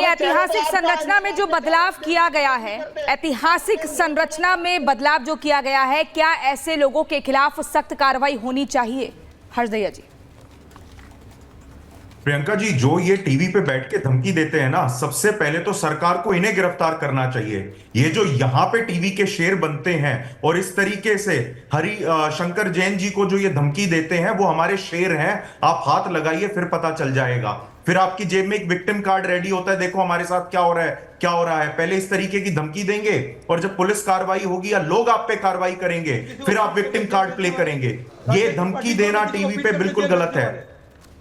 ऐतिहासिक संरचना में जो बदलाव किया गया है, ऐतिहासिक संरचना में बदलाव जो किया गया है, क्या ऐसे लोगों के खिलाफ सख्त कार्रवाई होनी चाहिए? हर्ष दहिया जी। प्रियंका जी, जो ये टीवी पे बैठ के धमकी देते हैं ना, सबसे पहले तो सरकार को इन्हें गिरफ्तार करना चाहिए। ये जो यहाँ पे टीवी के शेर बनते हैं और इस तरीके से शंकर जैन जी को जो ये धमकी देते हैं, वो हमारे शेर हैं। आप हाथ लगाइए, फिर पता चल जाएगा। फिर आपकी जेब में एक विक्टिम कार्ड रेडी होता है, देखो हमारे साथ क्या हो रहा है, क्या हो रहा है। पहले इस तरीके की धमकी देंगे और जब पुलिस कार्रवाई होगी या लोग आप पे कार्रवाई करेंगे, फिर आप विक्टिम कार्ड प्ले करेंगे। ये धमकी देना टीवी पे बिल्कुल गलत है।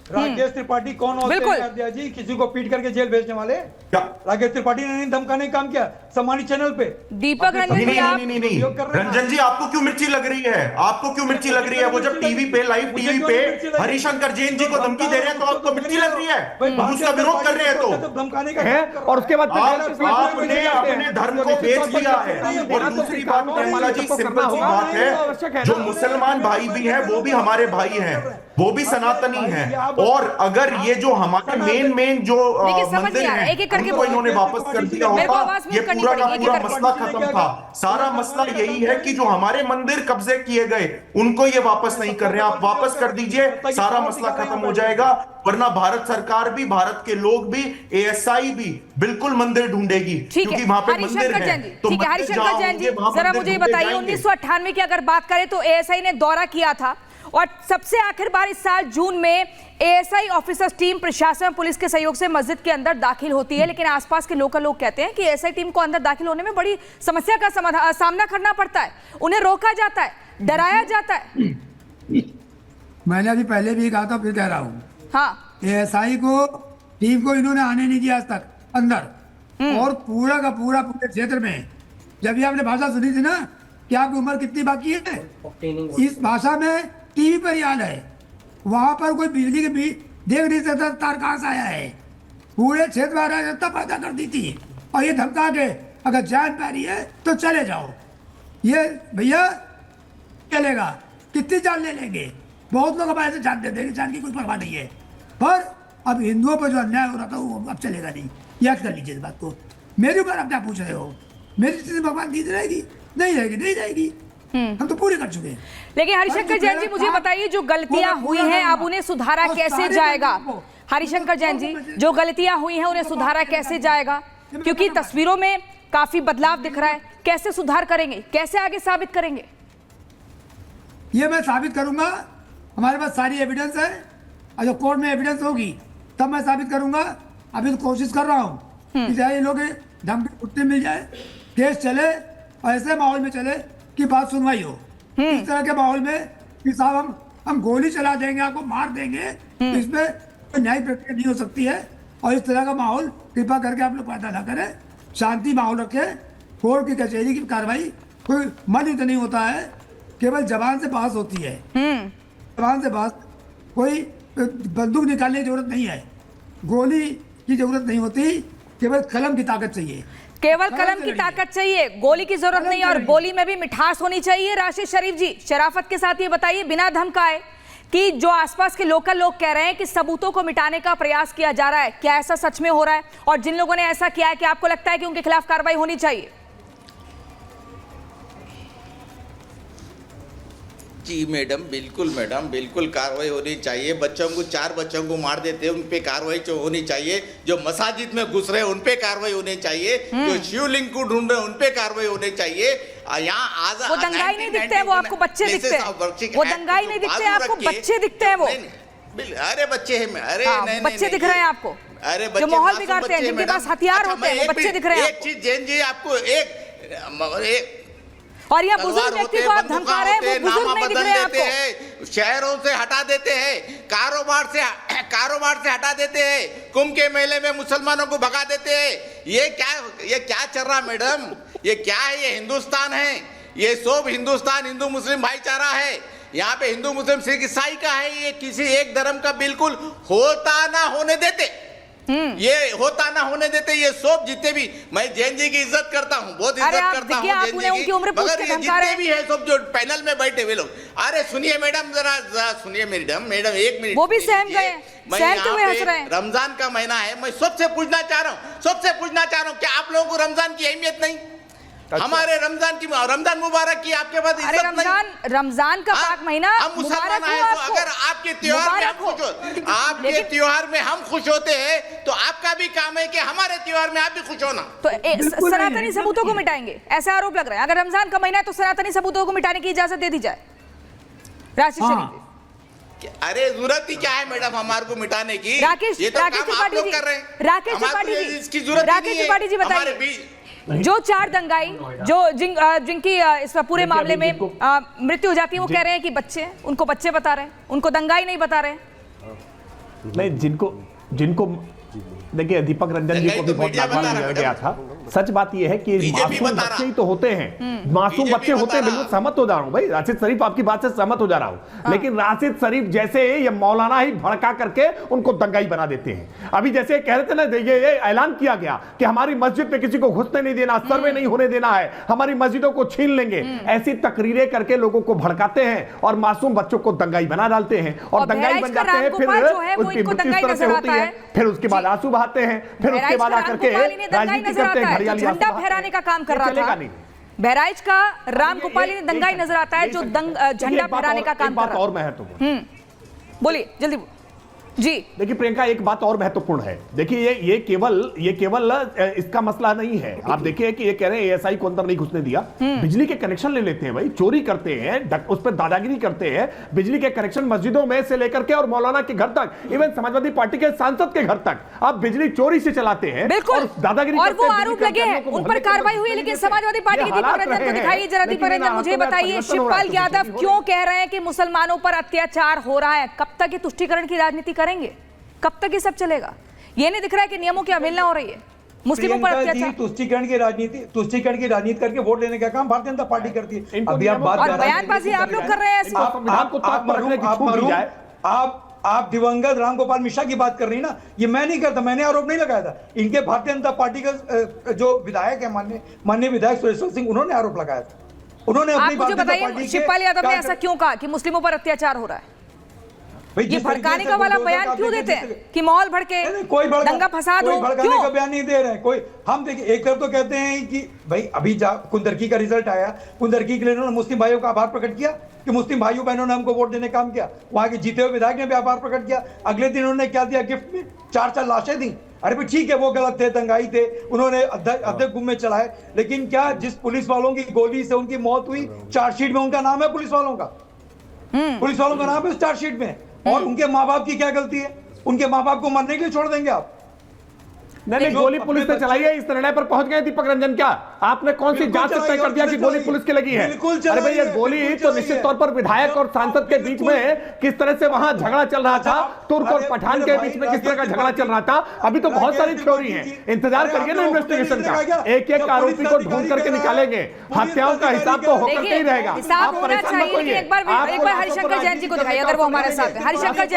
राकेश त्रिपाठी कौन होते हैं जी, किसी को पीट करके जेल भेजने वाले? राकेश त्रिपाठी ने धमकाने का काम किया सम्मानित चैनल पे। दीपक रंजन जी, नहीं, रंजन जी, आपको क्यों मिर्ची लग रही है? आपको क्यों मिर्ची लग रही है? वो जब टीवी पे, लाइव टीवी पे हरिशंकर जैन जी को धमकी दे रहे हैं, तो आपको मिर्ची लग रही है? हम उसका विरोध कर रहे हैं तो धमकाने का है। और उसके बाद आपने अपने धर्म को बेच दिया है। और दूसरी बात प्रियंका जी, सिंपल सी बात है, जो मुसलमान भाई भी हैं वो भी हमारे भाई हैं, वो भी सनातनी हैं। और अगर ये जो हमारे मेन जो मंदिर हैं, एक एक करके उनको इन्होंने वापस कर दिया होता, ये पूरा का पूरा मसला खत्म था। सारा मसला यही है कि जो हमारे मंदिर कब्जे किए गए, उनको ये वापस नहीं कर रहे। आप वापस कर दीजिए, सारा मसला खत्म हो जाएगा। वरना भारत सरकार भी, भारत के लोग भी, एएसआई भी बिल्कुल मंदिर ढूंढेगी, क्योंकि वहां पे मंदिर है। तो ठीक है, हरिशंकर जैन जी, जरा मुझे बताइए, 1998 की अगर बात करें तो एएसआई ने दौरा किया था, और सबसे आखिर बार इस साल जून में एएसआई ऑफिसर्स टीम प्रशासन पुलिस के सहयोग से मस्जिद के अंदर दाखिल होती है। लेकिन आसपास के लोकल लोग कहते हैं कि एएसआई टीम को अंदर दाखिल होने में बड़ी समस्या का सामना करना पड़ता है, उन्हें रोका जाता है, डराया जाता है। मैंने अभी पहले भी कहा था, फिर कह रहा हूँ, हाँ, एएसआई को टीम को इन्होंने आने नहीं दिया आज तक अंदर। और पूरा का पूरा पूरे क्षेत्र में, जब ये आपने भाषा सुनी थी ना कि आपकी उम्र कितनी बाकी है, इस भाषा में टीवी पर याद है, वहां पर कोई बिजली के बीच देख नहीं सकता तार कहां से आया है। पूरे क्षेत्र में अराजकता पैदा कर दी थी, और ये धमका के अगर जान पा रही है तो चले जाओ। ये भैया चलेगा, कितनी जान ले लेंगे? बहुत लोग हमारे से जान देते हैं, जान की कोई परवाह नहीं है। पर अब हिंदुओं पर जो अन्याय हो रहा था वो अब चलेगा नहीं। याद कर लीजिए इस बात को। मेरे ऊपर आप क्या पूछ रहे हो? मेरी स्थिति भगवान की रहेगी? नहीं रहेगी, नहीं रहेगी। हम तो पूरे कर चुके हैं। लेकिन हरिशंकर जैन जी, मुझे बताइए, जो गलतियां हुई हैं अब उन्हें सुधारा कैसे जाएगा? हरिशंकर जैन जी, जो गलतियां हुई हैं उन्हें सुधारा कैसे जाएगा? क्योंकि तस्वीरों में काफी बदलाव दिख रहा है, कैसे सुधार करेंगे, कैसे आगे साबित करेंगे? ये मैं साबित करूंगा, हमारे पास सारी एविडेंस है, और जब कोर्ट में एविडेंस होगी तब मैं साबित करूंगा। अभी तो कोशिश कर रहा हूँ कि चाहे लोग धमकी छुट्टी मिल जाए, केस चले और ऐसे माहौल में चले कि बात सुनवाई हो। इस तरह के माहौल में कि साहब हम गोली चला देंगे, आपको मार देंगे, तो इसमें न्याय प्रक्रिया नहीं हो सकती है। और इस तरह का माहौल कृपा करके आप लोग पैदा ना करें, शांति माहौल रखें। कोर्ट की कचहरी की कार्रवाई कोई मन युद्ध नहीं होता है, केवल जबान से बहस होती है। जबान से बहस, कोई बंदूक निकालने की जरूरत नहीं है, गोली की जरूरत नहीं होती, केवल कलम की ताकत चाहिए। केवल कलम की ताकत चाहिए, गोली की जरूरत नहीं है, और बोली में भी मिठास होनी चाहिए। राशिद शरीफ जी, शराफत के साथ ये बताइए, बिना धमकाए, कि जो आसपास के लोकल लोग कह रहे हैं कि सबूतों को मिटाने का प्रयास किया जा रहा है, क्या ऐसा सच में हो रहा है? और जिन लोगों ने ऐसा किया है, कि आपको लगता है कि उनके खिलाफ कार्रवाई होनी चाहिए? जी मैडम, बिल्कुल कार्रवाई होनी चाहिए। बच्चों को, 4 बच्चों को मार देते हैं, उन पे कार्रवाई होनी चाहिए। जो मस्जिद में घुस रहे हैं उन पे कार्रवाई होनी चाहिए। जो शिवलिंग को ढूंढ रहे हैं उन पे कार्रवाई होनी चाहिए। यहाँ आज वो दंगाई नहीं दिखते हैं, वो आपको बच्चे दिखते हैं। वो दंगाई नहीं दिखते हैं आपको, बच्चे दिखते हैं वो। अरे बच्चे हैं, अरे नहीं, बच्चे दिख रहे हैं आपको, अरे जो माहौल बिगाड़ते हैं, जिनके पास हथियार होते हैं, वो बच्चे दिख रहे हैं। एक चीज जैन जी, आपको एक और यह बुजुर्ग व्यक्ति को आप धमका रहे हैं, वो बुजुर्ग नहीं दिख रहे हैं आपको। शहरों से हटा देते हैं, कारोबार से हटा देते हैं, कुंभ के मेले में मुसलमानों को भगा देते हैं। ये क्या चल रहा मैडम? ये क्या है? ये हिंदुस्तान है, ये सब हिंदुस्तान हिंदू मुस्लिम भाईचारा है। यहाँ पे हिंदू मुस्लिम सिख ईसाई का है, ये किसी एक धर्म का बिल्कुल होता ना होने देते। ये होता ना होने देते। ये सब जितने भी, मैं जैन जी की इज्जत करता हूँ, बहुत इज्जत करता हूँ जैन जी की, मगर ये जितने भी है सब जो पैनल में बैठे हुए लोग, अरे सुनिए मैडम, जरा सुनिए मैडम, 1 मिनट। वो भी सहम गए, मैं यहाँ पे रमजान का महीना है, मैं सबसे पूछना चाह रहा हूँ, सबसे आपको रमजान की अहमियत नहीं? हमारे रमजान मुबारक की आपके पास अरे इज्जत नहीं? रमजान का पाक महीना हम मुसलमान हैं, तो अगर आपके त्योहार में हम खुश हो, आपके त्योहार में हम खुश होते हैं, तो आपका भी काम है कि हमारे त्योहार में आप भी खुश होना। तो सनातनी सबूतों को मिटाएंगे, ऐसा आरोप लग रहा है। अगर रमजान का महीना है तो सनातनी सबूतों को मिटाने की इजाजत दे दी जाए। राशिद शरीफ, अरे जरूरत ही क्या है मैडम हमारे को मिटाने की? राकेश ये तो काम आप त्रिपाठी लोग जी, कर रहे हैं। राकेश हमारे को त्रिपाठी जी, इसकी जरूरत ही राकेश नहीं है। त्रिपाठी जी हमारे बताइए, बीच जो 4 दंगाई जो जिनकी इस पूरे मामले में मृत्यु हो जाती है, वो कह रहे हैं कि बच्चे हैं, उनको बच्चे बता रहे हैं, उनको दंगाई नहीं बता रहे हैं। नहीं, जिनको देखिए दीपक रंजन जी को भी बहुत नागवार लिया गया था। सच बात यह है कि मासूम बच्चे ही तो होते हैं, मासूम बच्चे होते हैं। बिल्कुल सहमत हो जा रहा हूं भाई, राशिद शरीफ आपकी बात से सहमत हो जा रहा हूं। लेकिन राशिद शरीफ जैसे ये मौलाना ही भड़का करके उनको दंगाई बना देते हैं। अभी जैसे कह रहे थे ना, ये ऐलान किया गया कि हमारी मस्जिद पे किसी को घुसने नहीं देना, सर्वे नहीं होने देना है, हमारी मस्जिदों को छीन लेंगे। ऐसी तकरीरें करके लोगों को भड़काते हैं और मासूम बच्चों को दंगाई बना डालते हैं और दंगाई बन जाते हैं। फिर उनकी मृत्यु इस तरह से होती है, फिर उसके बाद आंसू बहाते हैं, फिर उसके बाद आकर के राजनीति करते हैं, झंडा फहराने का काम कर रहा था। बहराइच का राम गोपाली ने दंगाई नजर आता है, जो झंडा फहराने का काम कर रहा है। और महत्वपूर्ण, बोलिए जल्दी जी। देखिए प्रियंका, एक बात और महत्वपूर्ण है। देखिए ये केवल इसका मसला नहीं है। आप देखिए कि ये कह रहे हैं एएसआई को अंदर नहीं घुसने दिया, बिजली के कनेक्शन ले लेते हैं भाई, चोरी करते हैं, उस पर दादागिरी करते हैं। बिजली के कनेक्शन मस्जिदों में से लेकर के और मौलाना के घर तक, इवन समाजवादी पार्टी के सांसद के घर तक आप बिजली चोरी से चलाते हैं और दादागिरी और वो आरोप लगे हैं, उन पर कार्रवाई हुई है। लेकिन समाजवादी पार्टी के दीपक रंजन को दिखाइए जरा। दीपक रंजन, मुझे बताइए, शिवपाल यादव क्यों कह रहे हैं कि मुसलमानों पर अत्याचार हो रहा है? कब तक ये तुष्टीकरण की राजनीति करेंगे? कब तक ये सब चलेगा? ये नहीं दिख रहा है कि नियमों की अवहेलना हो रही है, मुस्लिमों पर अत्याचार। तुष्टीकरण की राजनीति करके वोट लेने का काम भारतीय जनता पार्टी करती है। अभी आप बात और बयानबाजी आप लोग कर रहे हैं। आप दिवंगत रामगोपाल मिश्रा की बात कर रही ना, ये मैं नहीं करता, मैंने आरोप नहीं लगाया था। इनके भारतीय जनता पार्टी का जो विधायक है, माननीय विधायक सुरेश्वर सिंह, उन्होंने आरोप लगाया था। उन्होंने अपनी मुझे बताइए, शिवपाल यादव ने ऐसा क्यों कहा कि मुस्लिमों पर अत्याचार हो रहा है? ये भड़काने का वाला बयान क्यों देते हैं कि माहौल भड़के, दंगा फसाद हो? भड़काने का बयान नहीं दे रहे हैं कोई। हम देखिए, एक तरफ तो कहते हैं कि भाई अभी कुंदरकी का रिजल्ट आया, कुंदरकी के लिए उन्होंने मुस्लिम भाइयों का आभार प्रकट किया कि मुस्लिम भाइयों बहनों ने हमको वोट देने का काम किया। वहां के जीते हुए विधायक ने भी आभार प्रकट किया। अगले दिन उन्होंने क्या दिया गिफ्ट में? 4 लाशें दी। अरे भाई ठीक है, वो गलत थे, दंगाई थे, उन्होंने अध्यक्ष गुम में चलाए। लेकिन क्या जिस पुलिस वालों की गोली से उनकी मौत हुई, चार्जशीट में उनका नाम है, पुलिस वालों का नाम है उस चार्जशीट में। और उनके माँ बाप की क्या गलती है? उनके माँ बाप को मरने के लिए छोड़ देंगे आप? नहीं, गोली पुलिस ने चलाई है, इस निर्णय पर पहुंच गए दीपक रंजन। क्या आपने कौन सी जांच तय कर दिया कि गोली पुलिस की लगी है? अरे भाई, ये गोली तो निश्चित तौर पर विधायक और सांसद के बीच में किस तरह से वहां झगड़ा चल रहा था, तुर्क और पठान के बीच में किस तरह का झगड़ा चल रहा था, अभी तो बहुत सारी थ्योरी है। इंतजार करिए ना इन्वेस्टिगेशन का, एक एक आरोपी को ढूंढ करके निकालेंगे। हत्याओं का हिसाब तो होकर के ही रहेगा। हिसाब होना चाहिए। एक बार हरिशंकर जैन जी को दिखाइए, अगर वो हमारे साथ है। हरिशंकर जैन